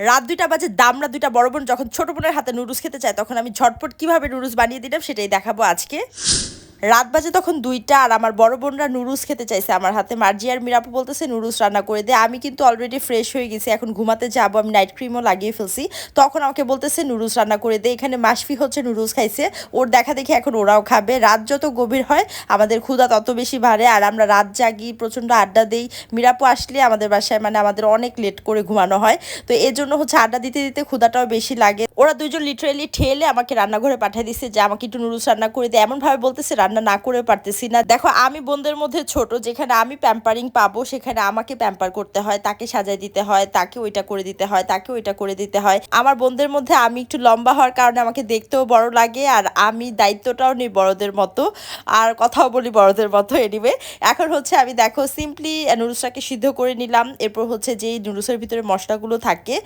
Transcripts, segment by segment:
রাত ২টা বাজে, দামড়া ২টা বড় বোন যখন ছোট বোনের হাতে নুডলস খেতে চায়, তখন আমি ঝটপট কিভাবে নুডলস বানিয়ে দিলাম সেটাই দেখাবো আজকে। রাত বাজে তখন ২টা, আর আমার বড় বোনরা নুডলস খেতে চাইছে আমার হাতে। মার্জি আর মিরাপু বলতেছে নুডলস রান্না করে দে। আমি কিন্তু অলরেডি ফ্রেশ হয়ে গেছি, এখন ঘুমাতে যাবো, আমি নাইট ক্রিমও লাগিয়ে ফেলছি। তখন আমাকে বলতেছে নুডলস রান্না করে দে। এখানে মাসফি হচ্ছে নুডলস খাইছে, ওর দেখা দেখি এখন ওরাও খাবে। রাত যত গভীর হয় আমাদের ক্ষুধা তত বেশি বাড়ে, আর আমরা রাত জাগি, প্রচণ্ড আড্ডা দেই। মিরাপু আসলে আমাদের বাসায় মানে আমাদের অনেক লেট করে ঘুমানো হয়, তো এর জন্য হচ্ছে আড্ডা দিতে দিতে ক্ষুধাটাও বেশি লাগে। ওরা দুজন লিটারেলি ঠেলে আমাকে রান্নাঘরে পাঠিয়ে দিচ্ছে যে আমাকে একটু নুডলস রান্না করে দেয়। এমনভাবে বলতেছে রান্না না করে পারতেছি না। দেখো, আমি বোনদের মধ্যে ছোট, যেখানে আমি প্যাম্পারিং পাবো সেখানে আমাকে প্যাম্পার করতে হয়, তাকে সাজাই দিতে হয়, তাকে ওইটা করে দিতে হয়, তাকে ওইটা করে দিতে হয়। আমার বোনদের মধ্যে আমি একটু লম্বা হওয়ার কারণে আমাকে দেখতেও বড় লাগে, আর আমি দায়িত্বটাও নিই বড়দের মতো, আর কথাও বলি বড়দের মতো। এনিওয়ে, এখন হচ্ছে আমি দেখো সিম্পলি নুডলসটাকে সিদ্ধ করে নিলাম। এরপর হচ্ছে যেই নুডলসের ভিতরে মশলাগুলো থাকে,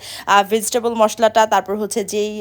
ভেজিটেবল মশলাটা, তারপর হচ্ছে যেই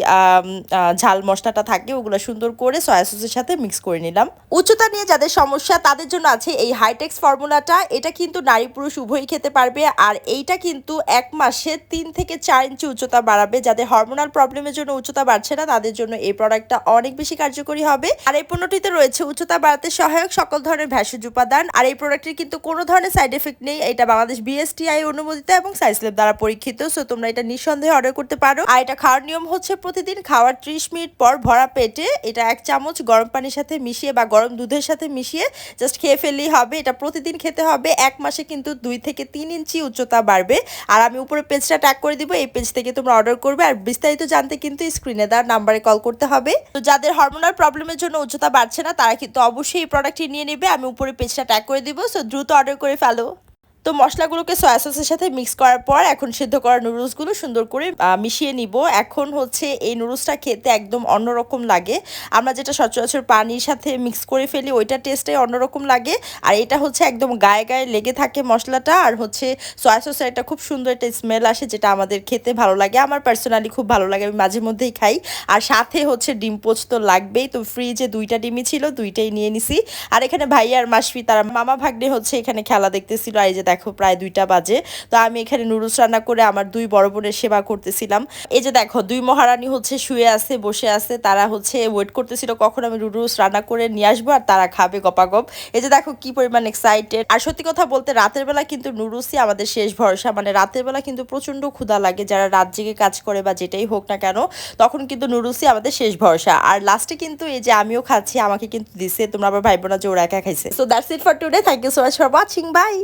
ঝাল মশলাটা থাকে, ওগুলো সুন্দর করে সয়া সসের সাথে মিক্স করে নিলাম। উচ্চতা নিয়ে যাদের সমস্যা তাদের জন্য আছে এই হাইটেক্স ফর্মুলাটা। এটা কিন্তু নারী পুরুষ উভয়ই খেতে পারবে, আর এইটা কিন্তু 1 মাসে 3 থেকে 4 ইঞ্চি উচ্চতা বাড়াবে। যাদের হরমোনাল প্রবলেমের জন্য উচ্চতা বাড়ছে না তাদের জন্য এই প্রোডাক্টটা অনেক বেশি কার্যকরী হবে। আর এই পণ্যটিতে রয়েছে উচ্চতা বাড়াতে সহায়ক সকল ধরনের ভেষজ উপাদান, আর এই প্রোডাক্টের কিন্তু কোনো ধরনের সাইড এফেক্ট নেই। এটা বাংলাদেশ বিএসটিআই অনুমোদিত এবং সাইসলেব দ্বারা পরীক্ষিত, সো তোমরা এটা নিঃসন্দেহে অর্ডার করতে পারো। আর এটা খাওয়ার নিয়ম হচ্ছে প্রতিদিন খাওয়ার 30 মিনিট পর ভরা পেটে এটা 1 চামচ গরম পানির সাথে মিশিয়ে বা গরম দুধের সাথে মিশিয়ে জাস্ট খেয়ে ফেললেই হবে। এটা প্রতিদিন খেতে হবে। 1 মাসে কিন্তু 2 থেকে 3 ইঞ্চি উচ্চতা বাড়বে। আর আমি উপরে পেজটা ট্যাগ করে দিব, এই পেজ থেকে তোমরা অর্ডার করবে। আর বিস্তারিত জানতে কিন্তু স্ক্রিনে দেওয়া নাম্বারে কল করতে হবে। তো যাদের হরমোনাল প্রবলেমের জন্য উচ্চতা বাড়ছে না তারা কিন্তু অবশ্যই এই প্রোডাক্টটি নিয়ে নেবে। আমি উপরে পেজটা ট্যাগ করে দিব, সো দ্রুত অর্ডার করে ফেলো। তো মশলাগুলোকে সয়া সসের সাথে মিক্স করার পর এখন সিদ্ধ করা নুডলসগুলো সুন্দর করে মিশিয়ে নিব। এখন হচ্ছে এই নুডলসটা খেতে একদম অন্যরকম লাগে। আমরা যেটা সচরাচর পানির সাথে মিক্স করে ফেলি ওইটা টেস্টটাই অন্যরকম লাগে, আর এটা হচ্ছে একদম গায়ে গায়ে লেগে থাকে মশলাটা। আর হচ্ছে সয়া সসের একটা খুব সুন্দর একটা স্মেল আসে, যেটা আমাদের খেতে ভালো লাগে। আমার পার্সোনালি খুব ভালো লাগে, আমি মাঝে মধ্যেই খাই। আর সাথে হচ্ছে ডিম পোচ তো লাগবেই। তো ফ্রিজে 2টা ডিমই ছিল, 2টাই নিয়ে নিছি। আর এখানে ভাই আর মাসফি তারা মামা ভাগ্নে হচ্ছে এখানে খেলা দেখতেছিল। আর এই যে দেখো প্রায় 2টা বাজে, তো আমি এখানে নুডলস রান্না করে আমার 2 বড় বোনের সেবা করতেছিলাম। এই যে দেখো 2 মহারানী হচ্ছে শুয়ে আছে, বসে আছে, তারা হচ্ছে ওয়েট করতেছিল কখন আমি নুডলস রান্না করে নিয়ে আসবো আর তারা খাবে গপাগপ। এই যে দেখো কি পরিমাণ এক্সাইটেড। আর সত্যি কথা বলতে রাতের বেলা কিন্তু নুডলসই আমাদের শেষ ভরসা। মানে রাতের বেলা কিন্তু প্রচন্ড ক্ষুধা লাগে, যারা রাত জেগে কাজ করে বা যেটাই হোক না কেন, তখন কিন্তু নুডলসই আমাদের শেষ ভরসা। আর লাস্টে কিন্তু এই যে আমিও খাচ্ছি, আমাকে কিন্তু দিছে, তোমরা আবার ভাইবো না যে ওরা একা খাইছে। So that's it for today, thank you so much for watching, by.